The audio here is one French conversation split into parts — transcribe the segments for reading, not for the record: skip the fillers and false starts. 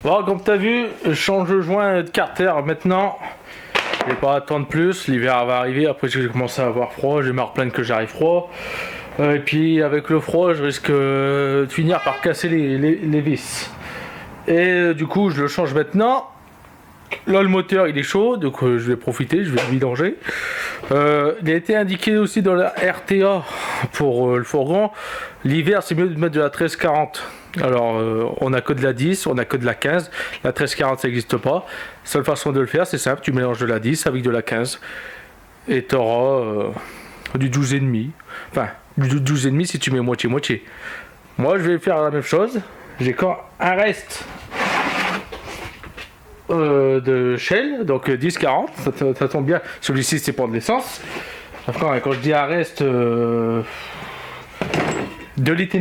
Bon, comme tu as vu, je change le joint de carter maintenant. Je vais pas attendre plus, l'hiver va arriver, après je vais commencer à avoir froid, je vais me replaindre que j'arrive froid. Et puis avec le froid, je risque de finir par casser les vis. Et du coup, je le change maintenant. Là, le moteur il est chaud, donc je vais profiter, je vais le vidanger. Il a été indiqué aussi dans la RTA pour le fourgon. L'hiver, c'est mieux de mettre de la 1340. Alors, on a que de la 10, on a que de la 15. La 1340, ça n'existe pas. Seule façon de le faire, c'est simple, tu mélanges de la 10 avec de la 15. Et tu auras du 12,5. Enfin, du 12,5 si tu mets moitié-moitié. Moi, je vais faire la même chose. J'ai quand un reste de Shell, donc 10-40, ça tombe bien. Celui-ci, c'est pour de l'essence. Enfin, quand je dis un reste, 2,5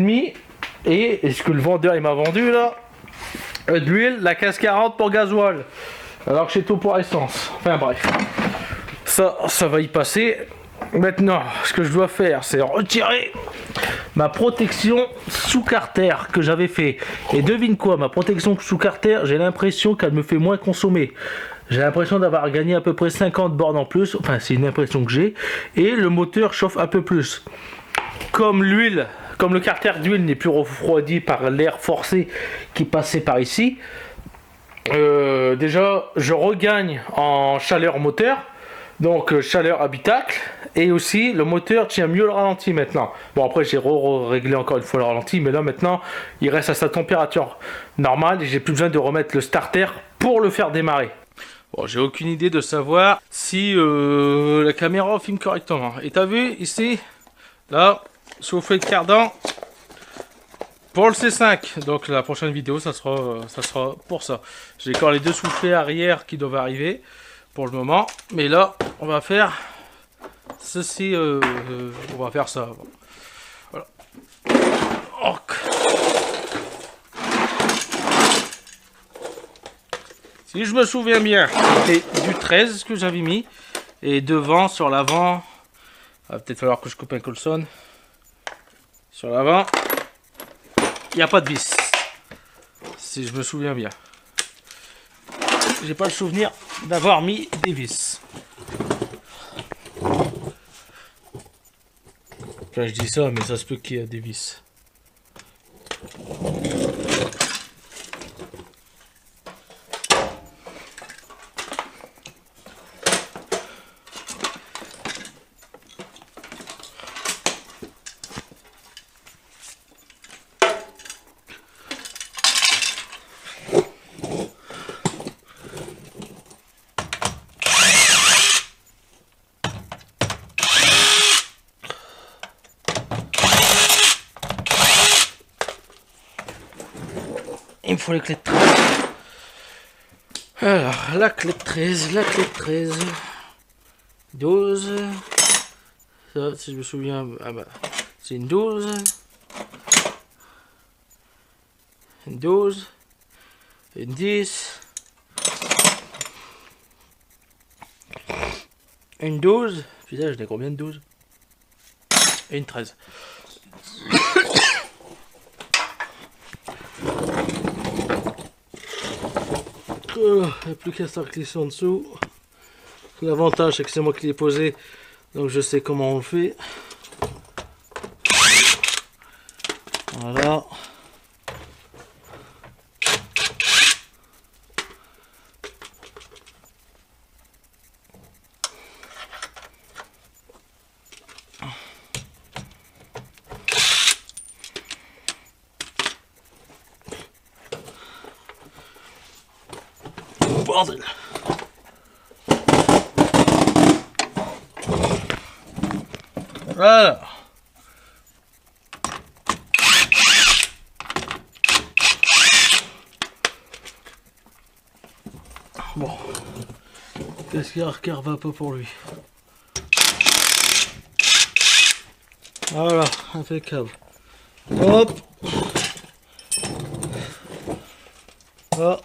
litres. Et est-ce que le vendeur il m'a vendu là de l'huile, la 1540 pour gasoil, alors que c'est tout pour essence. Enfin bref, ça va y passer. Maintenant, ce que je dois faire, c'est retirer ma protection sous carter que j'avais fait. Et devine quoi, ma protection sous carter, j'ai l'impression qu'elle me fait moins consommer. J'ai l'impression d'avoir gagné à peu près 50 bornes en plus. Enfin, c'est une impression que j'ai. Et le moteur chauffe un peu plus. Comme l'huile, comme le carter d'huile n'est plus refroidi par l'air forcé qui passait par ici, déjà je regagne en chaleur moteur, donc chaleur habitacle, et aussi le moteur tient mieux le ralenti maintenant. Bon, après j'ai réglé encore une fois le ralenti, mais là maintenant il reste à sa température normale et j'ai plus besoin de remettre le starter pour le faire démarrer. Bon, j'ai aucune idée de savoir si la caméra filme correctement. Et t'as vu ici, là, soufflet de cardan pour le C5. Donc la prochaine vidéo, ça sera pour ça. J'ai encore les deux soufflets arrière qui doivent arriver pour le moment. Mais là, on va faire ceci. On va faire ça. Voilà. Si je me souviens bien, c'était du 13 que j'avais mis. Et devant, sur l'avant, il va peut-être falloir que je coupe un Coulson. Sur l'avant, il n'y a pas de vis. Si je me souviens bien. J'ai pas le souvenir d'avoir mis des vis. Enfin, je dis ça, mais ça se peut qu'il y ait des vis. Il me faut les clés de 13. Alors, la clé de 13, 12. Ça, si je me souviens, ah bah, c'est une 12. Une 12. Une 10. Une 12. Putain, j'en ai combien de 12? Et une 13. Il n'y a plus qu'à s'en glisser en dessous. L'avantage c'est que c'est moi qui l'ai posé, donc je sais comment on le fait. Voilà. Bordel. Voilà. Bon. Qu'est-ce qu'il regarde un peu pour lui? Voilà, impeccable. Hop. Ah.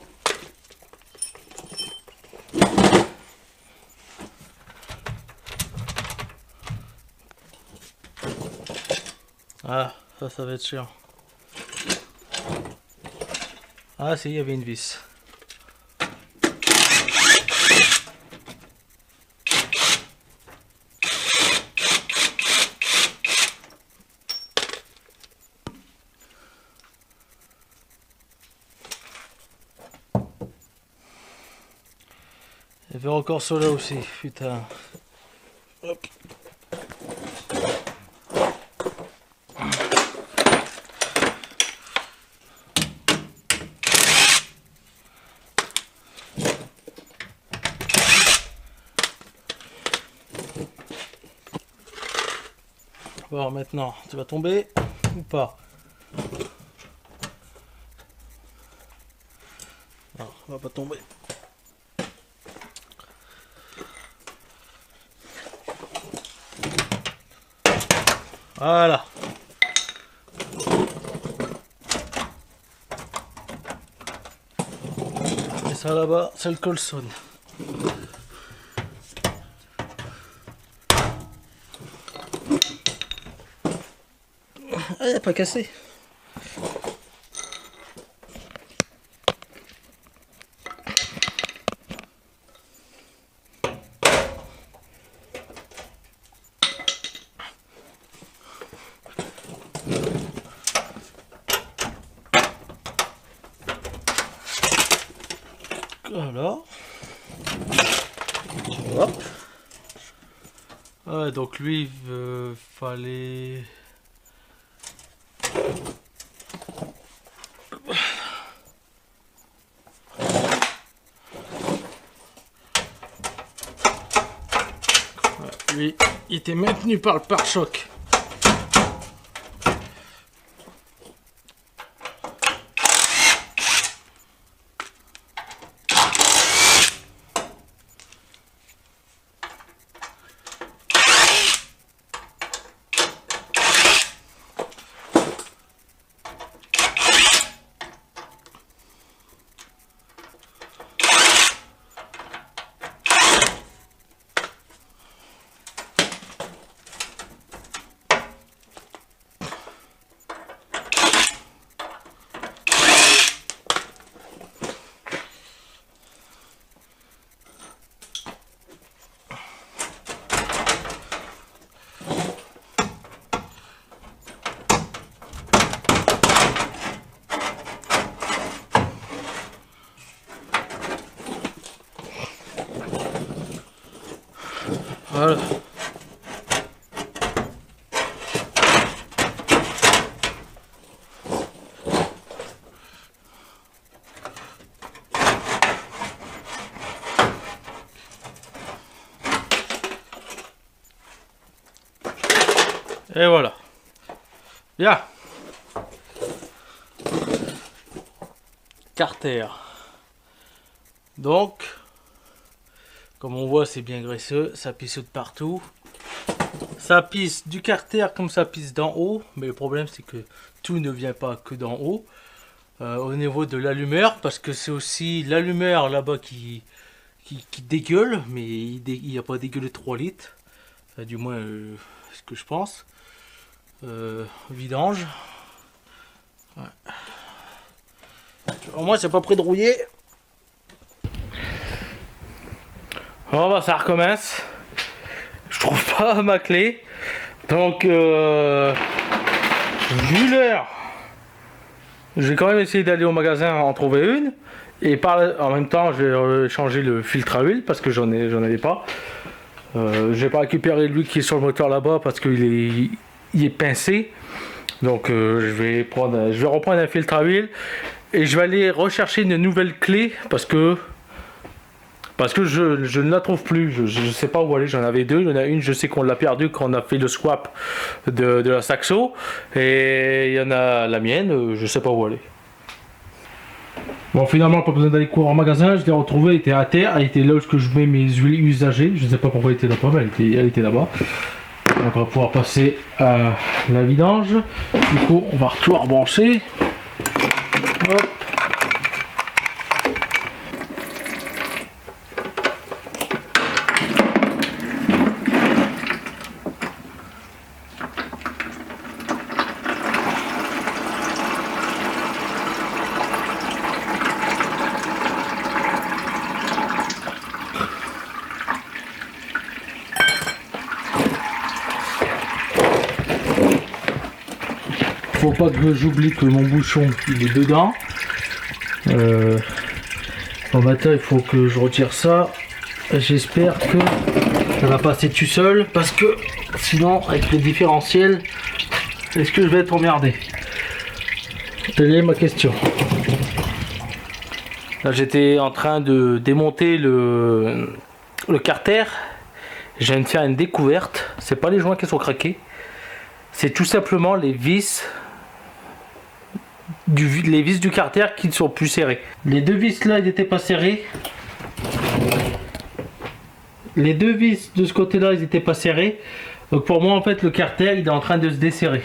Ah, ça va être chiant. Ah si, il y avait une vis. Il y avait encore cela aussi, putain. Hop. Bon, maintenant, tu vas tomber ou pas? Non, on va pas tomber. Voilà. Et ça là-bas, c'est le colson. Ah, il n'a pas cassé. Voilà. Hop. Ouais, donc lui, il fallait... Lui, il était maintenu par le pare-choc. Voilà. Et voilà. Bien. Carter. Donc, comme on voit, c'est bien graisseux, ça pisse de partout. Ça pisse du carter comme ça pisse d'en haut, mais le problème c'est que tout ne vient pas que d'en haut. Au niveau de l'allumeur, parce que c'est aussi l'allumeur là-bas qui dégueule, mais il n'y a pas dégueulé 3 litres. Du moins, ce que je pense. Vidange. Ouais. Au moins, c'est pas près de rouiller. Bon, bah, ça recommence. Je trouve pas ma clé. Donc, vu l'heure, je vais quand même essayer d'aller au magasin en trouver une. Et en même temps, je vais changer le filtre à huile parce que j'en avais pas. Je vais pas récupérer lui qui est sur le moteur là-bas parce qu'il est pincé. Donc, je vais reprendre un filtre à huile et je vais aller rechercher une nouvelle clé parce que je ne la trouve plus, je ne sais pas où aller, j'en avais deux, il y en a une, je sais qu'on l'a perdue quand on a fait le swap de la Saxo, et il y en a la mienne, je ne sais pas où aller. Bon, finalement, pas besoin d'aller courir en magasin, je l'ai retrouvée, elle était à terre, elle était là où je mets mes huiles usagées, je ne sais pas pourquoi elle était là-bas, mais elle était là-bas. Donc on va pouvoir passer à la vidange, du coup on va tout rebrancher. Hop. Faut pas que j'oublie que mon bouchon il est dedans. Bon, maintenant il faut que je retire ça J'espère que ça va passer tout seul, parce que sinon avec le différentiel, est-ce que je vais être emmerdé? Telle est ma question. Là j'étais en train de démonter le carter. Je viens de faire une découverte. C'est pas les joints qui sont craqués, c'est tout simplement les vis du carter qui ne sont plus serrés. Les deux vis là, ils n'étaient pas serrés. Les deux vis de ce côté là, ils n'étaient pas serrés. Donc pour moi en fait le carter il est en train de se desserrer.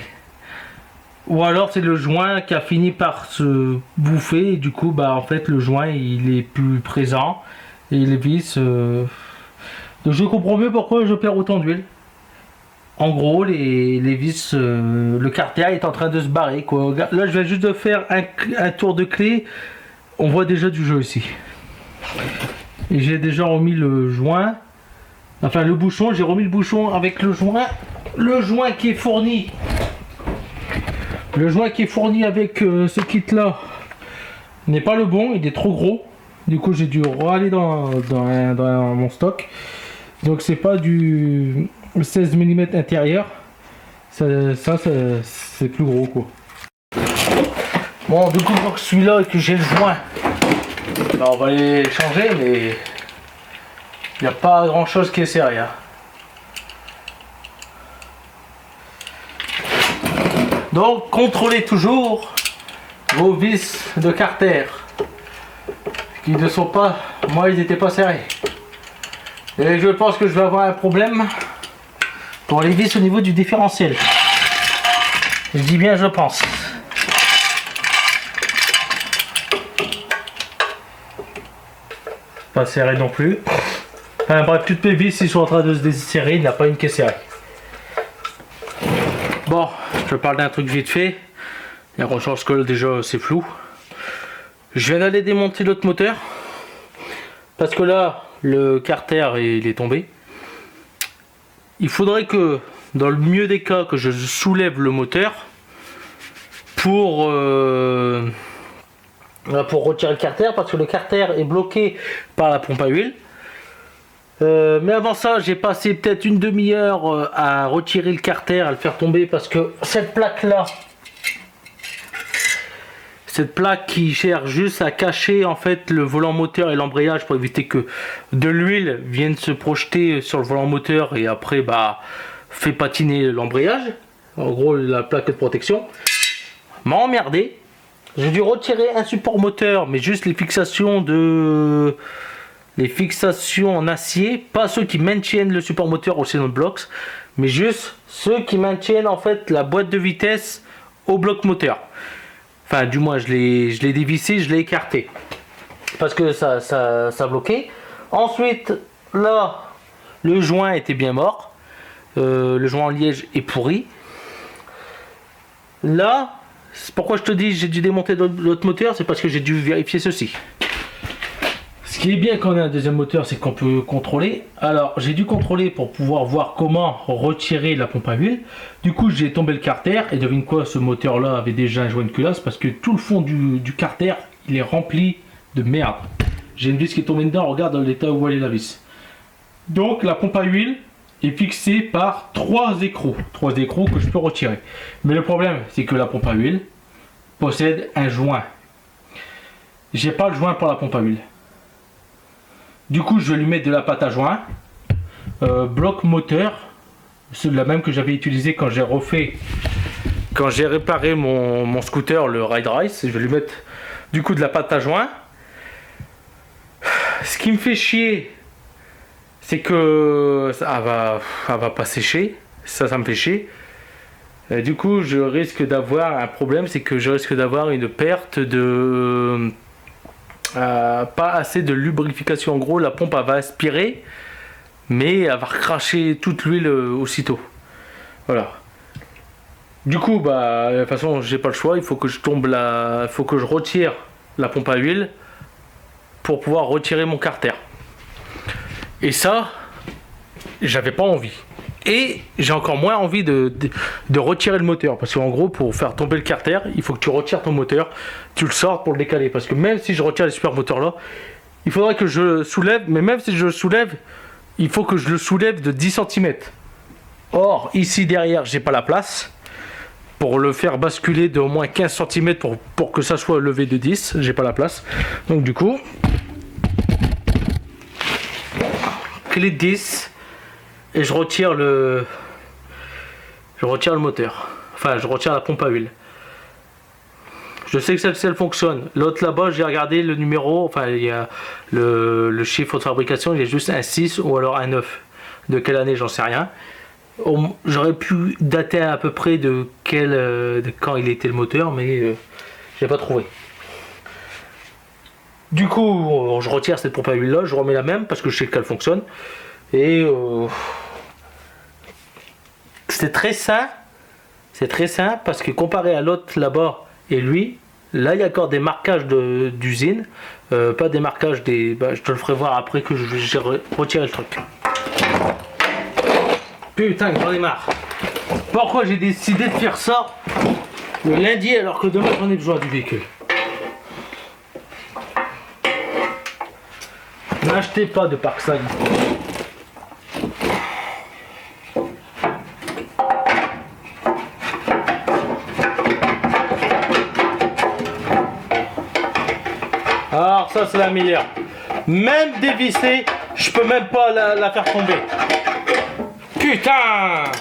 Ou alors c'est le joint qui a fini par se bouffer et du coup bah en fait le joint il est plus présent. Et les vis... Donc je comprends mieux pourquoi je perds autant d'huile. En gros, les vis, le carter est en train de se barrer, quoi. Là, je viens juste de faire un tour de clé. On voit déjà du jeu ici. Et j'ai déjà remis le joint. Enfin, le bouchon. J'ai remis le bouchon avec le joint. Le joint qui est fourni. Le joint qui est fourni avec ce kit-là n'est pas le bon. Il est trop gros. Du coup, j'ai dû aller dans mon stock. Donc, c'est pas du 16 mm intérieur, ça c'est plus gros quoi. Bon, du coup, pour celui-là et que j'ai le joint, bah, on va les changer, mais il n'y a pas grand chose qui est serré. Hein. Donc, contrôlez toujours vos vis de carter qui ne sont pas, moi ils n'étaient pas serrés. Et je pense que je vais avoir un problème pour les vis au niveau du différentiel. Je dis bien je pense. Pas serré non plus. Enfin bref, toutes mes vis ils sont en train de se desserrer, il n'y a pas une qui est serrée. Bon, je parle d'un truc vite fait. La recharge que déjà c'est flou. Je viens d'aller démonter l'autre moteur. Parce que là, le carter il est tombé. Il faudrait que, dans le mieux des cas, que je soulève le moteur pour retirer le carter, parce que le carter est bloqué par la pompe à huile. Mais avant ça, j'ai passé peut-être une demi-heure à retirer le carter, à le faire tomber, parce que cette plaque-là, cette plaque qui cherche juste à cacher en fait le volant moteur et l'embrayage pour éviter que de l'huile vienne se projeter sur le volant moteur et après bah fait patiner l'embrayage. En gros la plaque de protection m'a emmerdé. J'ai dû retirer un support moteur, mais juste les fixations en acier, pas ceux qui maintiennent le support moteur au Xenon Blocks, mais juste ceux qui maintiennent en fait la boîte de vitesse au bloc moteur. Enfin, du moins, je l'ai dévissé, je l'ai écarté. Parce que ça bloquait. Ensuite, là, le joint était bien mort. Le joint en liège est pourri. Là, c'est pourquoi je te dis j'ai dû démonter l'autre moteur, c'est parce que j'ai dû vérifier ceci. Ce qui est bien quand on a un deuxième moteur, c'est qu'on peut contrôler. Alors, j'ai dû contrôler pour pouvoir voir comment retirer la pompe à huile. Du coup, j'ai tombé le carter. Et devine quoi, ce moteur-là avait déjà un joint de culasse parce que tout le fond du carter, il est rempli de merde. J'ai une vis qui est tombée dedans, regarde dans l'état où elle est la vis. Donc, la pompe à huile est fixée par 3 écrous. 3 écrous que je peux retirer. Mais le problème, c'est que la pompe à huile possède un joint. J'ai pas le joint pour la pompe à huile. Du coup, je vais lui mettre de la pâte à joint, bloc moteur, c'est la même que j'avais utilisé quand j'ai réparé mon scooter, le Ride Race. Je vais lui mettre du coup de la pâte à joint. Ce qui me fait chier, c'est que ça va pas sécher. Ça me fait chier. Et du coup, je risque d'avoir un problème, c'est que je risque d'avoir une perte de pas assez de lubrification. En gros, la pompe elle va aspirer, mais elle va recracher toute l'huile aussitôt. Voilà. Du coup, bah, de toute façon, j'ai pas le choix. Il faut que je retire la pompe à huile pour pouvoir retirer mon carter. Et ça, j'avais pas envie. Et j'ai encore moins envie de retirer le moteur. Parce qu'en gros, pour faire tomber le carter, il faut que tu retires ton moteur, tu le sortes pour le décaler. Parce que même si je retire les super moteurs là, il faudrait que je le soulève, mais même si je le soulève, il faut que je le soulève de 10 cm. Or, ici derrière, j'ai pas la place pour le faire basculer de au moins 15 cm pour que ça soit levé de 10. J'ai pas la place. Donc du coup, clé de 10 et je retire le moteur. Enfin, je retire la pompe à huile. Je sais que celle-ci elle fonctionne. L'autre là-bas, j'ai regardé le numéro, enfin il y a le chiffre de fabrication, il est juste un 6 ou alors un 9. De quelle année, j'en sais rien. J'aurais pu dater à peu près de quand il était le moteur, mais j'ai pas trouvé. Du coup, je retire cette pompe à huile là, je remets la même parce que je sais qu'elle fonctionne. Et c'est très sain. C'est très sain parce que comparé à l'autre là-bas et lui, là il y a encore des marquages d'usine, pas des marquages des. Je te le ferai voir après que j'ai retiré le truc. Putain, j'en ai marre. Pourquoi j'ai décidé de faire ça le lundi alors que demain j'en ai besoin du véhicule? N'achetez pas de Parkside. Alors ça c'est la meilleure. Même dévissée, je peux même pas la faire tomber. Putain!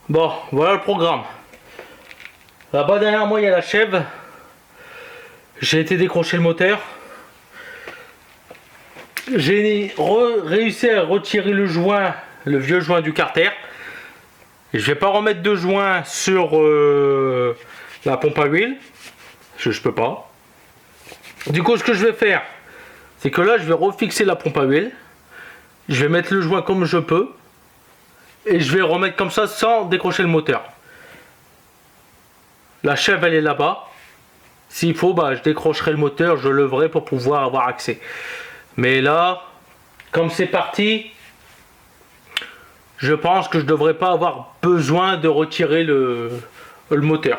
Bon, voilà le programme. Là-bas derrière moi il y a la chèvre. J'ai été décrocher le moteur. J'ai réussi à retirer le joint, le vieux joint du carter. Et je vais pas remettre de joint sur la pompe à huile. Je peux pas. Du coup, ce que je vais faire, c'est que là, je vais refixer la pompe à huile. Je vais mettre le joint comme je peux. Et je vais remettre comme ça sans décrocher le moteur. La chèvre elle est là-bas. S'il faut, je décrocherai le moteur, je leverai pour pouvoir avoir accès. Mais là, comme c'est parti, je pense que je ne devrais pas avoir besoin de retirer le moteur.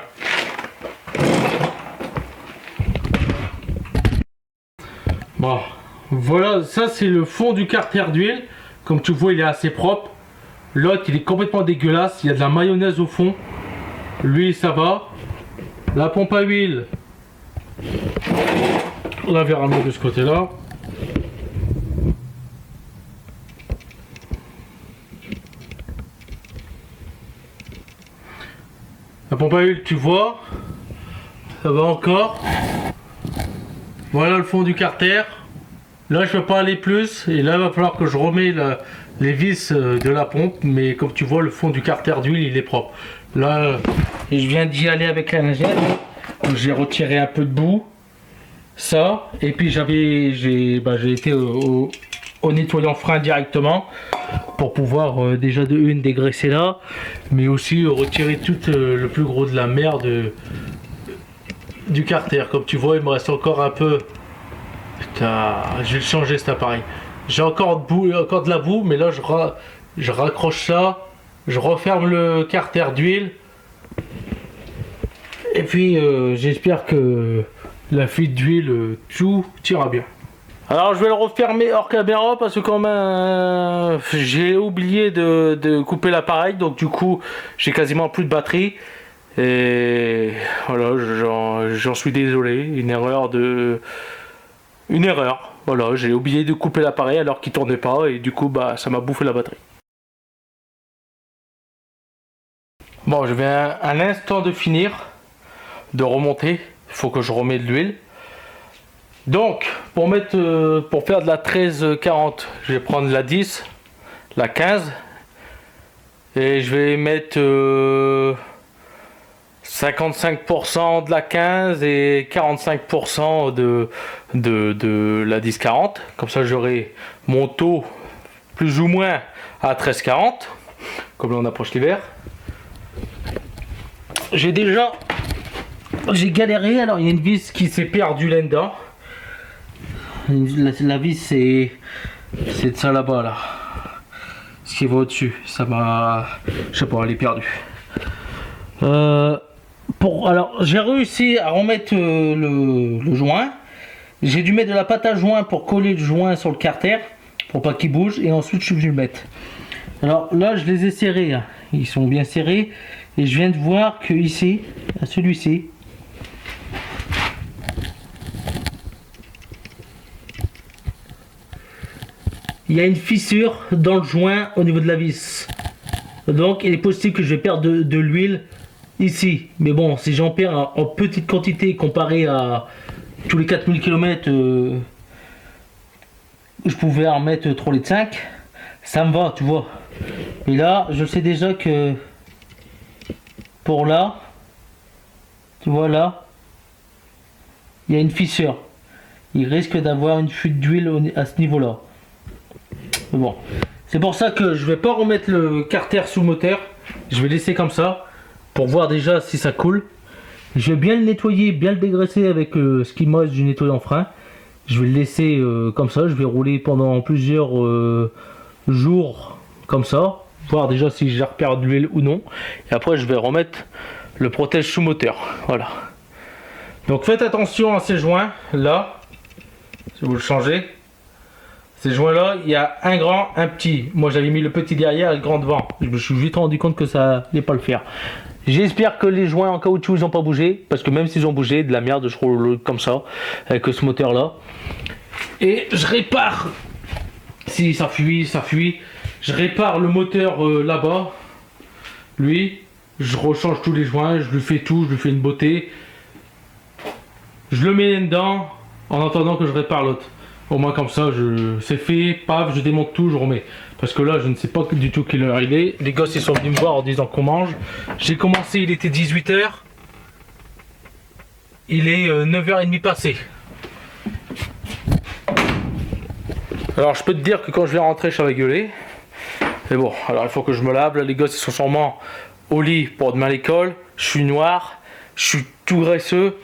Bon, voilà, ça c'est le fond du carter d'huile. Comme tu vois, il est assez propre. L'autre il est complètement dégueulasse, il y a de la mayonnaise au fond. Lui ça va. La pompe à huile, on la verra mieux de ce côté là. La pompe à huile tu vois, ça va encore. Voilà le fond du carter. Là je ne peux pas aller plus et là il va falloir que je remets les vis de la pompe, mais comme tu vois le fond du carter d'huile il est propre. Là et je viens d'y aller avec la lingette, j'ai retiré un peu de boue, ça, et puis j'ai été au nettoyant frein directement pour pouvoir déjà de une dégraisser là, mais aussi retirer tout le plus gros de la merde du carter. Comme tu vois il me reste encore un peu. Putain, je vais changer cet appareil. J'ai encore de la boue, mais là je raccroche ça, je referme le carter d'huile. Et puis j'espère que la fuite d'huile, tout ira bien. Alors je vais le refermer hors caméra parce que quand même j'ai oublié de couper l'appareil, donc du coup j'ai quasiment plus de batterie. Et voilà, j'en suis désolé, une erreur. Voilà, j'ai oublié de couper l'appareil alors qu'il tournait pas et du coup ça m'a bouffé la batterie. Bon, je viens à l'instant de finir de remonter, il faut que je remette de l'huile. Donc pour faire de la 1340, je vais prendre la 10, la 15 et je vais mettre 55% de la 15 et 45% de la 10-40. Comme ça, j'aurai mon taux plus ou moins à 13,40. Comme là, on approche l'hiver. J'ai galéré. Alors, il y a une vis qui s'est perdue là-dedans. La vis, c'est de ça là-bas, là. Ce qui va au-dessus. Ça m'a... Je sais pas, elle est perdue. Alors, j'ai réussi à remettre le joint. J'ai dû mettre de la pâte à joint pour coller le joint sur le carter pour pas qu'il bouge, et ensuite je suis venu le mettre. Alors là, je les ai serrés, hein. Ils sont bien serrés, et je viens de voir que ici, à celui-ci, il y a une fissure dans le joint au niveau de la vis. Donc il est possible que je vais perdre de l'huile ici, mais bon, si j'en perds en petite quantité comparé à tous les 4000 km, je pouvais en mettre 3,5 litres, ça me va, tu vois. Et là, je sais déjà que pour là, tu vois là, il y a une fissure. Il risque d'avoir une fuite d'huile à ce niveau-là. Bon, c'est pour ça que je vais pas remettre le carter sous le moteur. Je vais laisser comme ça pour voir déjà si ça coule. Je vais bien le nettoyer, bien le dégraisser avec ce qui me reste du nettoyant frein. Je vais le laisser comme ça. Je vais rouler pendant plusieurs jours comme ça, voir déjà si j'ai repère de l'huile ou non. Et après, je vais remettre le protège sous moteur. Voilà. Donc faites attention à ces joints là. Si vous le changez, ces joints là, il y a un grand, un petit. Moi, j'avais mis le petit derrière et le grand devant. Je me suis vite rendu compte que ça n'allait pas le faire. J'espère que les joints en caoutchouc ils n'ont pas bougé, parce que même s'ils ont bougé, de la merde, je roule comme ça, avec ce moteur là. Et je répare, si ça fuit, ça fuit. Je répare le moteur là-bas. Lui, je rechange tous les joints, je lui fais tout, je lui fais une beauté. Je le mets dedans, en attendant que je répare l'autre. Au moins comme ça, c'est fait, paf, je démonte tout, je remets. Parce que là, je ne sais pas du tout quelle heure il est. Les gosses, ils sont venus me voir en disant qu'on mange. J'ai commencé, il était 18h. Il est 9h30 passé. Alors, je peux te dire que quand je vais rentrer, je vais gueuler. Mais bon, alors il faut que je me lave. Là, les gosses, ils sont sûrement au lit pour demain à l'école. Je suis noir, je suis tout graisseux.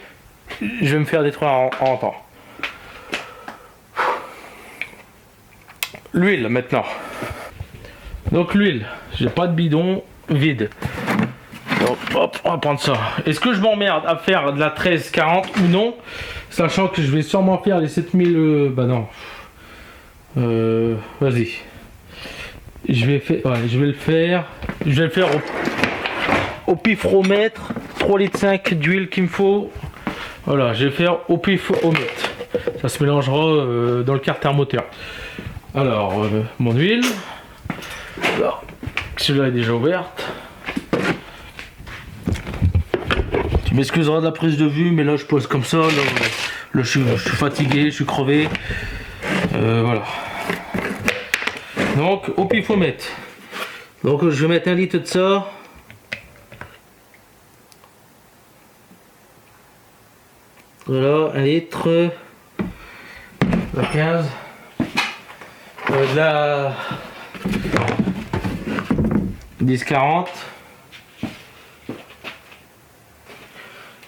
Je vais me faire détruire en rentrant. L'huile maintenant. Donc l'huile, j'ai pas de bidon vide. Donc hop, on va prendre ça. Est-ce que je m'emmerde à faire de la 13,40 ou non? Sachant que je vais sûrement faire les 7000... bah non. Vas-y. Je vais le faire au pifromètre. 3,5 litres d'huile qu'il me faut. Voilà, je vais faire au pifromètre. Ça se mélangera dans le carter moteur. Alors, mon huile. Alors, celui-là est déjà ouverte. Tu m'excuseras de la prise de vue, mais là je pose comme ça. Là, je suis fatigué, je suis crevé. Voilà. Donc, au pifomètre. Donc, je vais mettre 1 litre de ça. Voilà, 1 litre. La 15. De la 10-40.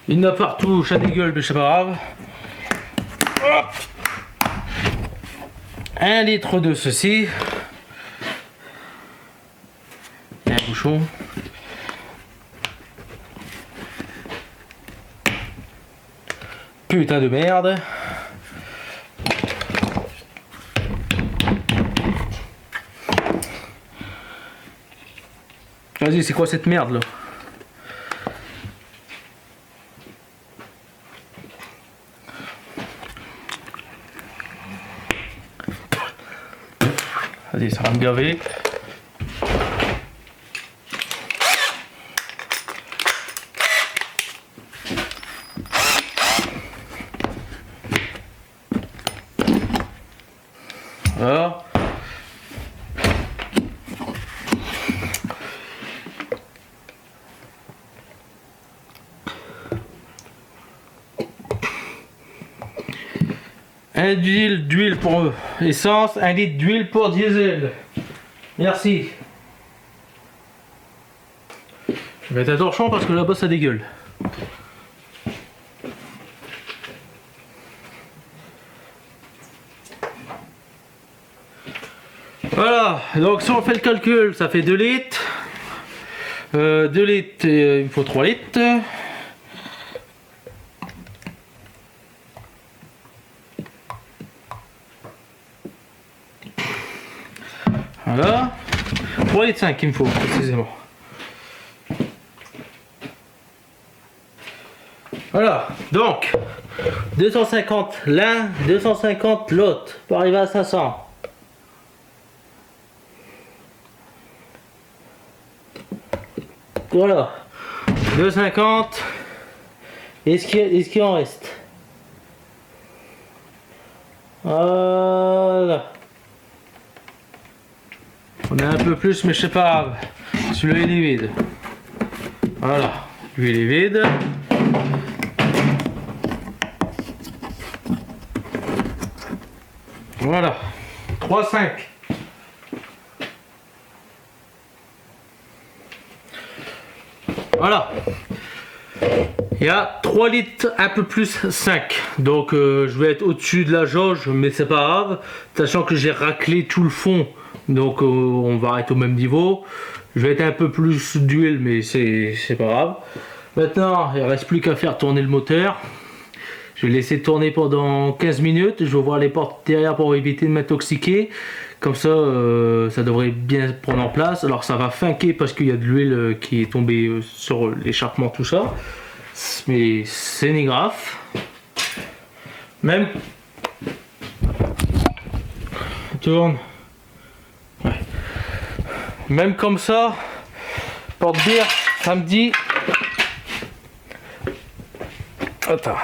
Il y en a partout, chat des gueules, mais c'est pas grave. Hop. 1 litre de ceci. Et un bouchon. Putain de merde. Vas-y, c'est quoi cette merde là? Vas-y, ça va me gaver. Voilà. 1 litre d'huile pour essence, 1 litre d'huile pour diesel. Merci. Je vais mettre un torchon parce que là-bas ça dégueule. Voilà, donc si on fait le calcul, ça fait 2 litres. 2 litres, il me faut 3 litres. Voilà. 3 litres 5 il me faut précisément. Voilà, donc 250 l'un, 250 l'autre pour arriver à 500. Voilà, 250. Est-ce qu'il en reste? Voilà. On a un peu plus, mais je sais pas grave. Celui-là il est vide. Voilà, lui il est vide. Voilà, 3,5. Voilà. Il y a 3 litres un peu plus 5. Donc je vais être au-dessus de la jauge, mais c'est pas grave. Sachant que j'ai raclé tout le fond. Donc on va être au même niveau. Je vais être un peu plus d'huile, mais c'est pas grave. Maintenant, il ne reste plus qu'à faire tourner le moteur. Je vais laisser tourner pendant 15 minutes. Je vais voir les portes derrière pour éviter de m'intoxiquer. Comme ça, ça devrait bien prendre en place. Alors ça va finquer parce qu'il y a de l'huile qui est tombée sur l'échappement, tout ça. Mais c'est ni grave. Même... Tourne. Ouais. Même comme ça, pour te dire, samedi... Attends.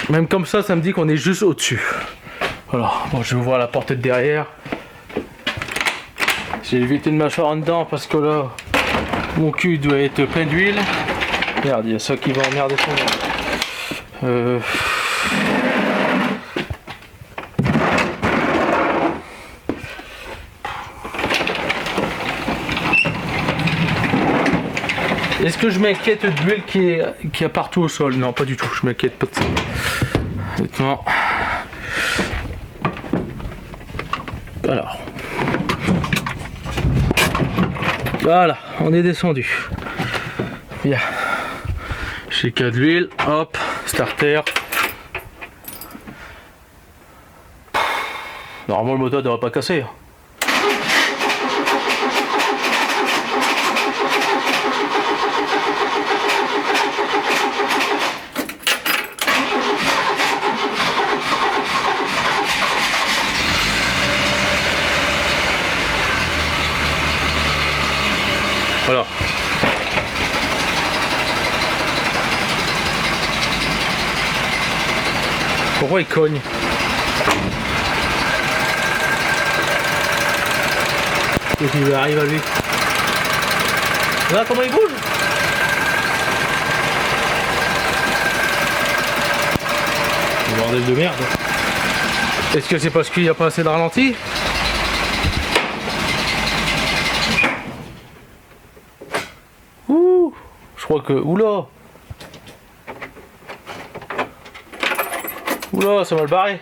Même comme ça me dit qu'on est juste au-dessus. Voilà, bon, je vais voir la porte de derrière. J'ai évité de m'asseoir en dedans parce que là, mon cul doit être plein d'huile. Merde, il y a ça qui va emmerder son nom. Est-ce que je m'inquiète de l'huile qui est partout au sol? Non, pas du tout, je m'inquiète pas de ça. Honnêtement. Alors. Voilà, on est descendu. Bien. J'ai qu'à de l'huile, hop, starter. Normalement le moteur ne devrait pas casser. Voilà. Pourquoi il cogne? Qu'est-ce qui lui arrive à lui? Là, comment il bouge? Bordel de merde. Est-ce que c'est parce qu'il n'y a pas assez de ralenti? Ouh, je crois que... Oula! Oula, ça va le barrer.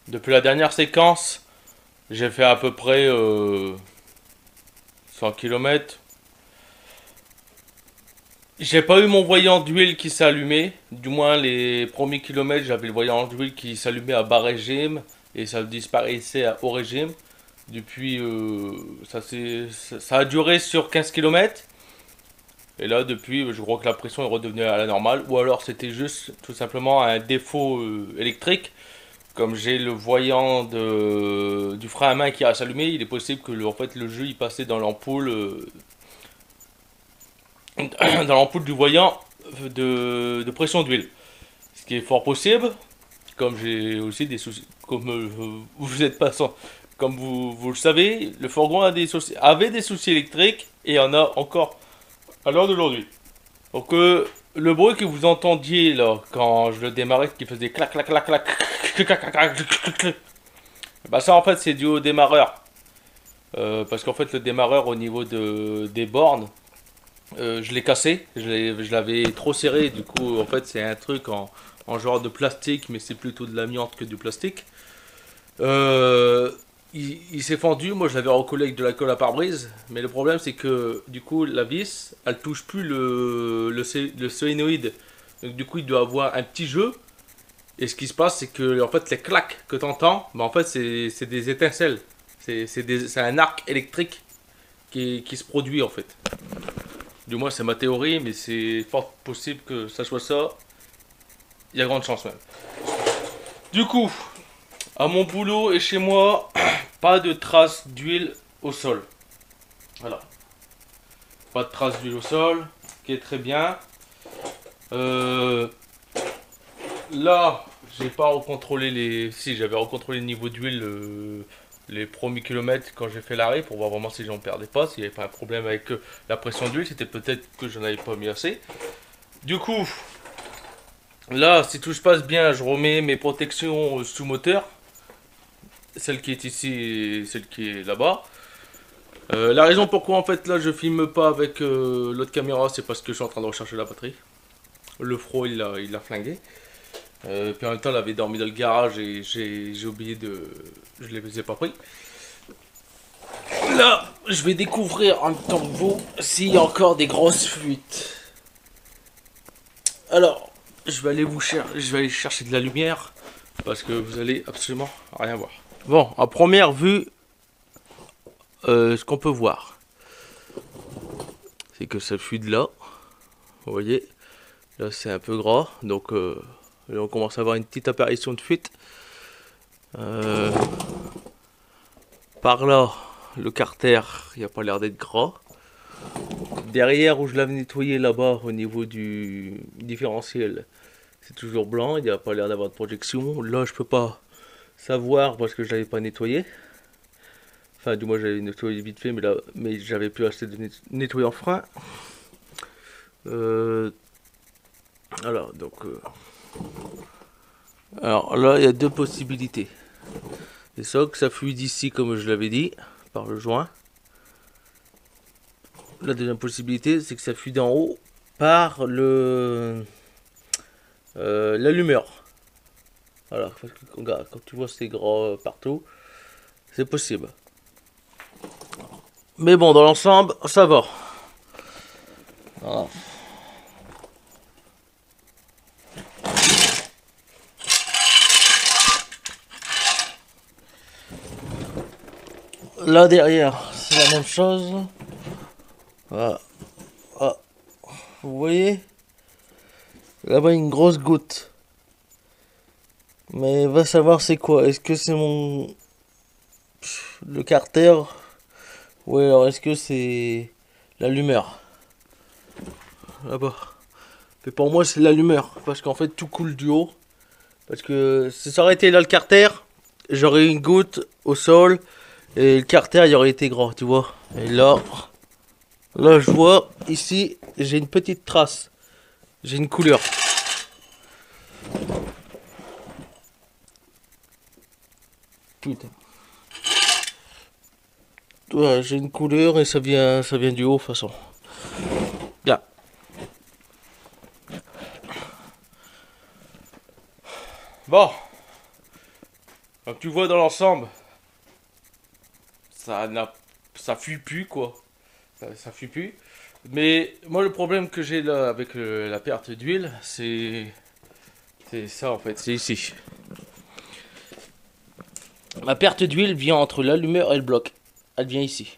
Depuis la dernière séquence, j'ai fait à peu près 100 km. J'ai pas eu mon voyant d'huile qui s'est allumé. Du moins, les premiers kilomètres, j'avais le voyant d'huile qui s'allumait à bas régime et ça disparaissait à haut régime. Depuis, ça a duré sur 15 kilomètres. Et là, depuis, je crois que la pression est redevenue à la normale. Ou alors, c'était juste tout simplement un défaut électrique. Comme j'ai le voyant du frein à main qui a s'allumé, il est possible que en fait, le jeu il passait dans l'ampoule dans l'ampoule du voyant de pression d'huile. Ce qui est fort possible, comme j'ai aussi des soucis, comme vous êtes pas sans, comme vous le savez, le fourgon avait des soucis électriques et en a encore à l'heure d'aujourd'hui. Donc le bruit que vous entendiez là quand je le démarrais qui faisait clac clac clac clac clac clac clac clac clac, bah ça en fait c'est dû au démarreur. Parce qu'en fait le démarreur au niveau des bornes, je l'ai cassé, je l'avais trop serré, du coup en fait c'est un truc en genre de plastique, mais c'est plutôt de l'amiante que du plastique. Euh, il s'est fendu, moi je l'avais recollé avec de la colle à pare-brise, mais le problème c'est que du coup la vis, elle touche plus le solénoïde, donc du coup il doit avoir un petit jeu, et ce qui se passe c'est que en fait les claques que tu entends, bah, en fait c'est des étincelles, c'est un arc électrique qui se produit en fait. Du moins, c'est ma théorie, mais c'est fort possible que ça soit ça. Il y a grande chance même. Du coup, à mon boulot et chez moi, pas de traces d'huile au sol. Voilà. Pas de traces d'huile au sol, qui est très bien. Euh, Là, j'ai pas recontrôlé les. Si, j'avais recontrôlé le niveau d'huile les premiers kilomètres quand j'ai fait l'arrêt pour voir vraiment si j'en perdais pas, s'il n'y avait pas un problème avec la pression d'huile. C'était peut-être que j'en avais pas mis assez. Du coup, là, si tout se passe bien, je remets mes protections sous moteur. Celle qui est ici et celle qui est là-bas. La raison pourquoi en fait là je filme pas avec l'autre caméra, c'est parce que je suis en train de rechercher la batterie. Le fro il l'a flingué. Puis en même temps elle avait dormi dans le garage et j'ai oublié de... Je ne les ai pas pris. Là, je vais découvrir en même temps que vous s'il y a encore des grosses fuites. Alors, je vais aller chercher de la lumière parce que vous allez absolument rien voir. Bon, à première vue, ce qu'on peut voir, c'est que ça fuit de là. Vous voyez, là c'est un peu gras, donc là, on commence à avoir une petite apparition de fuite. Euh, Par là, le carter, il n'y a pas l'air d'être gras. Derrière, où je l'avais nettoyé là-bas, au niveau du différentiel, c'est toujours blanc, il n'y a pas l'air d'avoir de projection. Là, je peux pas savoir parce que je l'avais pas nettoyé. Enfin, du moins, j'avais nettoyé vite fait, mais j'avais plus assez de nettoyant frein. Alors, donc, alors là, il y a deux possibilités. C'est ça que ça fuit d'ici, comme je l'avais dit, par le joint. La deuxième possibilité, c'est que ça fuit d'en haut par l'allumeur. Voilà, regarde, quand tu vois ces gras partout, c'est possible. Mais bon, dans l'ensemble, ça va. Voilà. Là derrière, c'est la même chose. Voilà. Ah, vous voyez? Là-bas, une grosse goutte. Mais va savoir c'est quoi. Est-ce que c'est le carter? Ou alors est-ce que c'est l'allumeur? Là-bas. Mais pour moi, c'est l'allumeur. Parce qu'en fait, tout coule du haut. Parce que si ça aurait été là le carter, j'aurais eu une goutte au sol. Et le carter, il aurait été gras, tu vois. Et là, je vois, ici, j'ai une petite trace. J'ai une couleur. Putain. Ouais, j'ai une couleur et ça vient du haut, de toute façon. Bien. Bon. Donc tu vois dans l'ensemble, ça n'a, ça fuit plus quoi. Ça fuit plus. Mais moi le problème que j'ai là avec la perte d'huile, c'est ça en fait, c'est ici. Ma perte d'huile vient entre l'allumeur et le bloc. Elle vient ici.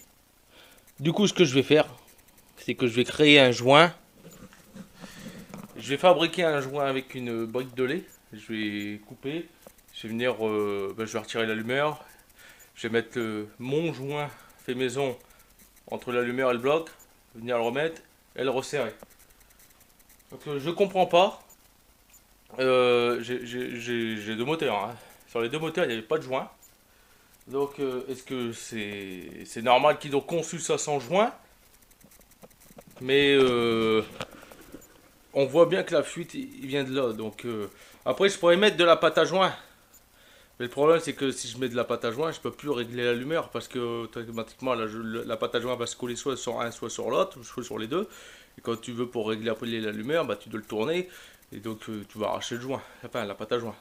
Du coup, ce que je vais faire, c'est que je vais créer un joint. Je vais fabriquer un joint avec une brique de lait. Je vais couper. Je vais venir, je vais retirer l'allumeur. Je vais mettre mon joint fait maison entre l'allumeur et le bloc. Venir le remettre et le resserrer. Donc je comprends pas. J'ai deux moteurs, hein. Sur les deux moteurs, il n'y avait pas de joint. Donc est-ce que c'est normal qu'ils ont conçu ça sans joint? Mais on voit bien que la fuite il vient de là. Donc après je pourrais mettre de la pâte à joint. Mais le problème c'est que si je mets de la pâte à joint, je peux plus régler l'allumeur parce que automatiquement la pâte à joint va se coller soit sur un, soit sur l'autre, soit sur les deux. Et quand tu veux pour régler après l'allumeur, bah tu dois le tourner et donc tu vas arracher le joint, enfin la pâte à joint.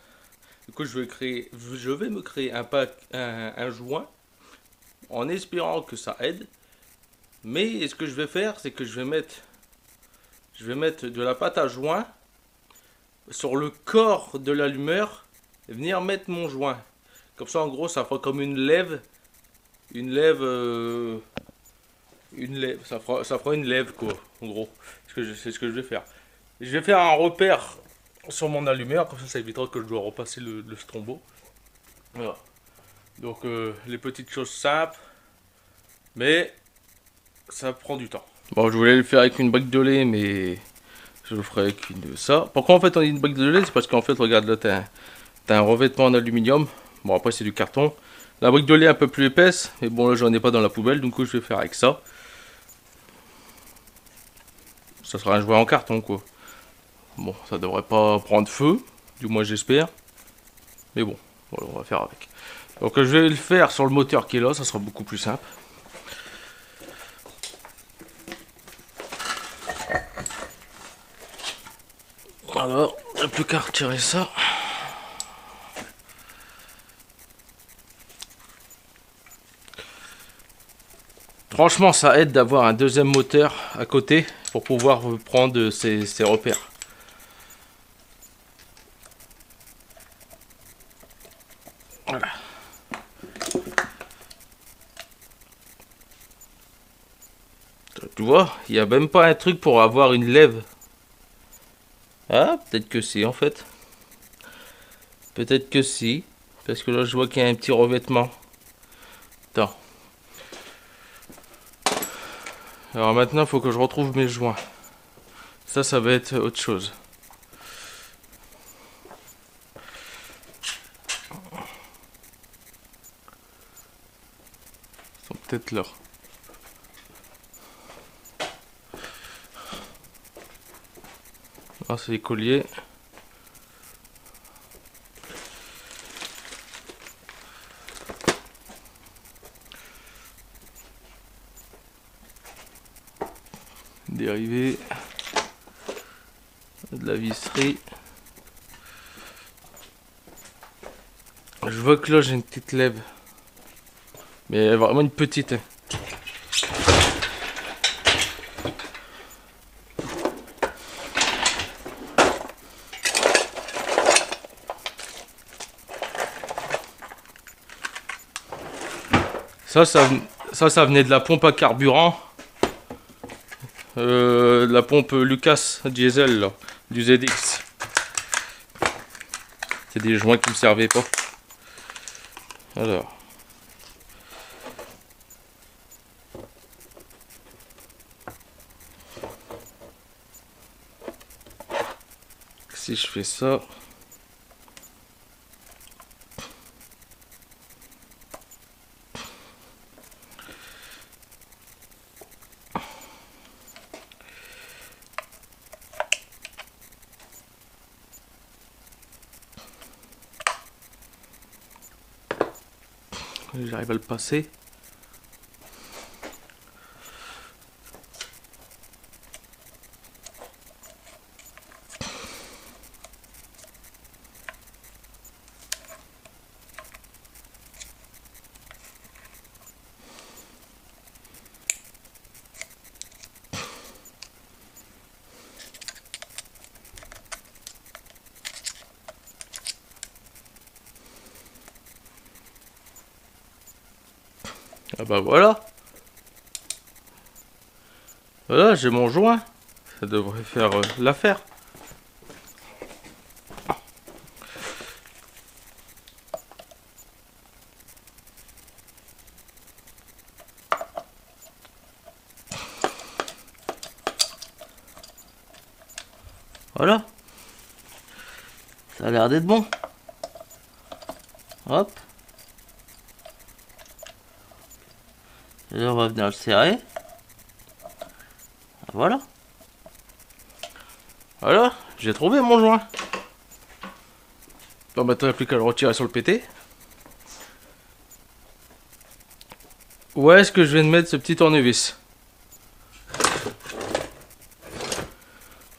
Du coup je vais me créer un joint en espérant que ça aide. Mais ce que je vais faire, c'est que je vais mettre de la pâte à joint sur le corps de l'allumeur et venir mettre mon joint. Comme ça, en gros, ça fera comme une lève, ça fera une lève quoi, en gros. C'est ce que je vais faire. Je vais faire un repère sur mon allumeur, comme ça évitera que je dois repasser le strombo. Voilà. Donc les petites choses simples, mais ça prend du temps. Bon, je voulais le faire avec une brique de lait, mais je le ferai avec une ça. Pourquoi en fait on dit une brique de lait? C'est parce qu'en fait, regarde là, t'as un revêtement en aluminium. Bon, après c'est du carton. La brique de lait est un peu plus épaisse, mais bon là j'en ai pas dans la poubelle, donc je vais faire avec ça. Ça sera un jouet en carton quoi. Bon, ça devrait pas prendre feu, du moins j'espère. Mais bon, voilà, on va faire avec. Donc je vais le faire sur le moteur qui est là, ça sera beaucoup plus simple. Alors, il n'y a plus qu'à retirer ça. Franchement, ça aide d'avoir un deuxième moteur à côté pour pouvoir prendre ces repères. Voilà. Tu vois, il n'y a même pas un truc pour avoir une lève. Ah, peut-être que si en fait. Peut-être que si. Parce que là, je vois qu'il y a un petit revêtement. Attends. Alors maintenant, il faut que je retrouve mes joints. Ça va être autre chose. Ils sont peut-être là. Ah, c'est les colliers. Dérivé. De la visserie. Je vois que là j'ai une petite lève. Mais vraiment une petite. Ça venait de la pompe à carburant. De la pompe Lucas diesel là, du ZX. C'est des joints qui me servaient pas. Alors. Si je fais ça. J'arrive à le passer. Ah bah voilà. Voilà, j'ai mon joint. Ça devrait faire l'affaire. Voilà. Ça a l'air d'être bon. Hop. Et là, on va venir le serrer. Voilà. Voilà, j'ai trouvé mon joint. Bon, maintenant, il n'y a plus qu'à le retirer sur le PT. Où est-ce que je viens de mettre ce petit tournevis?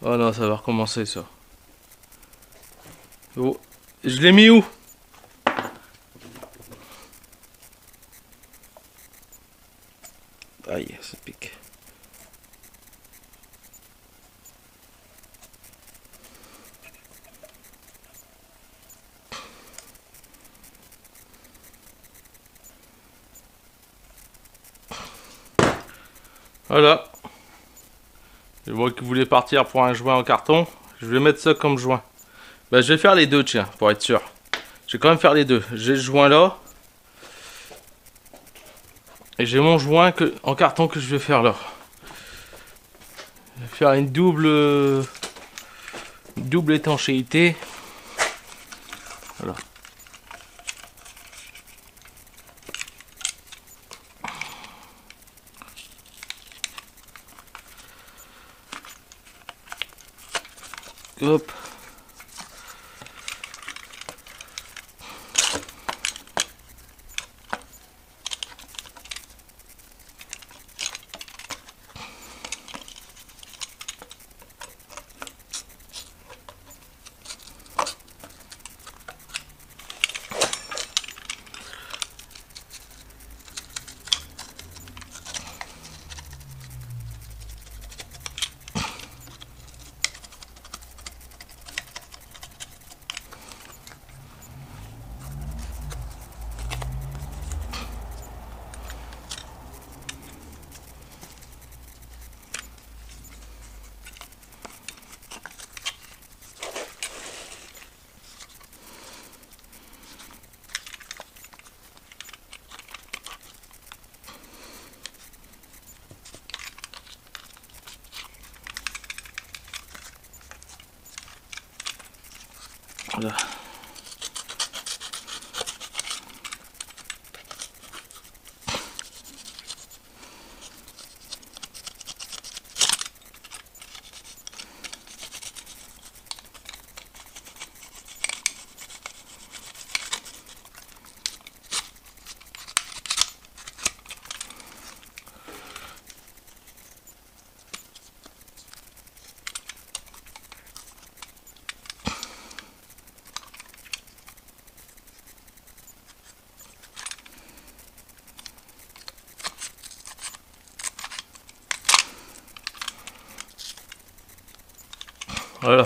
Oh non, ça va recommencer ça. Oh, je l'ai mis où? Aïe, ça pique. Voilà. Et moi qui voulais partir pour un joint en carton, je vais mettre ça comme joint. Bah, je vais faire les deux, tiens, pour être sûr. Je vais quand même faire les deux. J'ai le joint là. Et j'ai mon joint en carton que je vais faire là. Je vais faire une double étanchéité. Voilà. Hop. Voilà. Voilà.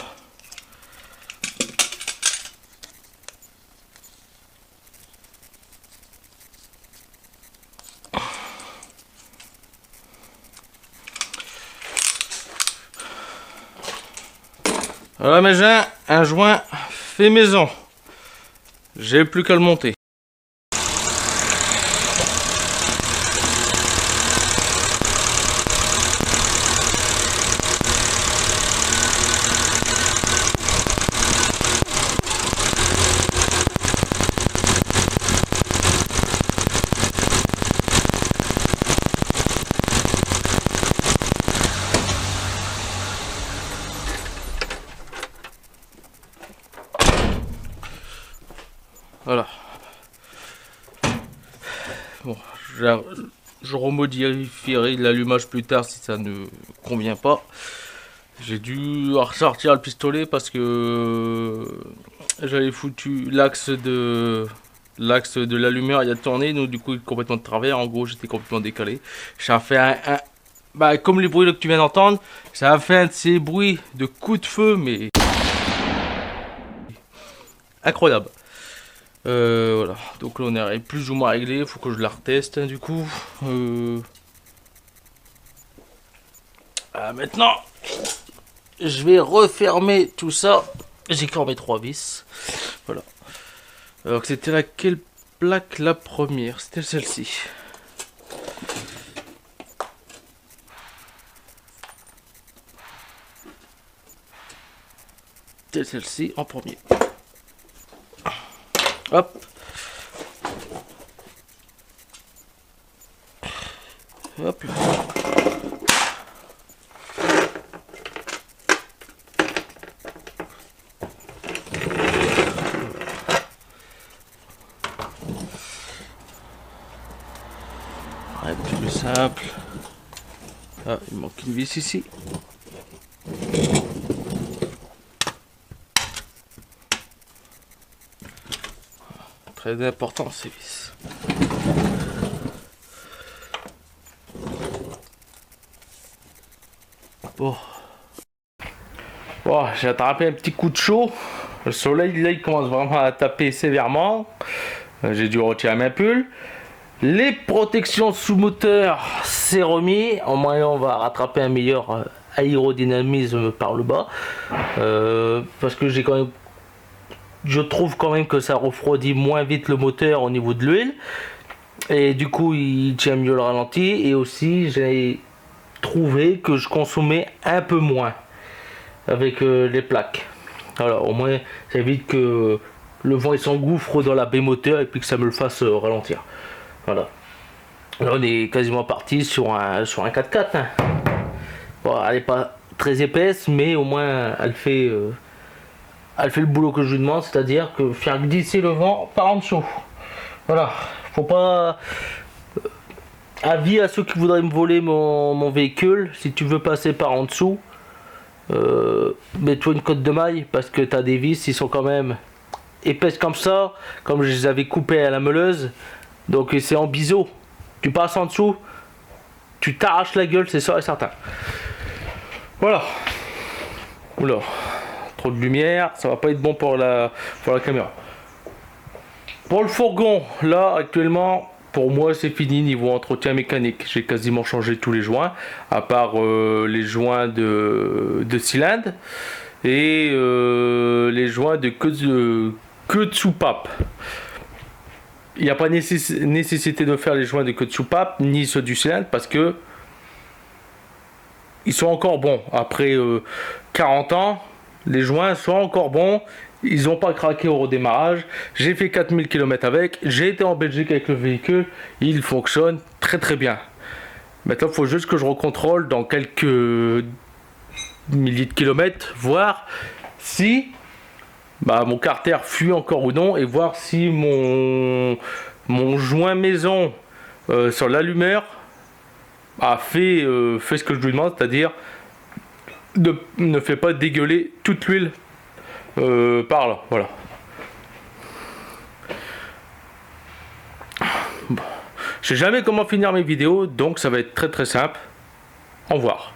Voilà mes gens, un joint fait maison. J'ai plus qu'à le monter. Voilà. Bon, je remodifierai l'allumage plus tard si ça ne convient pas. J'ai dû ressortir le pistolet parce que j'avais foutu l'axe de l'allumeur, il a tourné, donc du coup il est complètement de travers. En gros, j'étais complètement décalé. Ça a fait bah, comme les bruits que tu viens d'entendre, ça a fait un de ces bruits de coups de feu, mais incroyable. Voilà, donc là on est plus ou moins réglé, il faut que je la reteste du coup. Maintenant, je vais refermer tout ça. J'ai quand mes 3 vis. Voilà. Alors c'était laquelle plaque la première? C'était celle-ci. C'était celle-ci en premier. Hop. Hop là. Un peu plus simple. Ah, il manque une vis ici. Très important ces vis. Bon. Bon, j'ai attrapé un petit coup de chaud. Le soleil là il commence vraiment à taper sévèrement. J'ai dû retirer ma pull. Les protections sous moteur, c'est remis. En moyen, on va rattraper un meilleur aérodynamisme par le bas. Parce que je trouve quand même que ça refroidit moins vite le moteur au niveau de l'huile. Et du coup, il tient mieux le ralenti. Et aussi, j'ai trouvé que je consommais un peu moins avec les plaques. Alors, au moins, ça évite que le vent il s'engouffre dans la baie moteur et puis que ça me le fasse ralentir. Voilà. Là, on est quasiment parti sur un 4x4. Hein. Bon, elle n'est pas très épaisse, mais au moins elle fait le boulot que je lui demande, c'est-à-dire que faire glisser le vent par en dessous. Voilà. Faut pas. Avis à ceux qui voudraient me voler mon véhicule, si tu veux passer par en dessous, mets-toi une cotte de maille parce que tu as des vis, ils sont quand même épaisses comme ça, comme je les avais coupées à la meuleuse. Donc c'est en biseau. Tu passes en dessous, tu t'arraches la gueule, c'est sûr et certain. Voilà. Oula, trop de lumière, ça va pas être bon pour la caméra. Pour le fourgon, là actuellement, pour moi c'est fini niveau entretien mécanique. J'ai quasiment changé tous les joints, à part les joints de cylindre et les joints de queue de soupape. Il n'y a pas nécessité de faire les joints de queue de soupape ni ceux du cylindre parce que ils sont encore bons. Après 40 ans, les joints sont encore bons. Ils n'ont pas craqué au redémarrage. J'ai fait 4000 km avec. J'ai été en Belgique avec le véhicule. Il fonctionne très très bien. Maintenant, il faut juste que je recontrôle dans quelques milliers de kilomètres, voir si mon carter fuit encore ou non, et voir si mon joint maison sur l'allumeur a fait ce que je lui demande, c'est-à-dire ne fait pas dégueuler toute l'huile par là. Voilà. Bon. Je sais jamais comment finir mes vidéos, donc ça va être très très simple. Au revoir.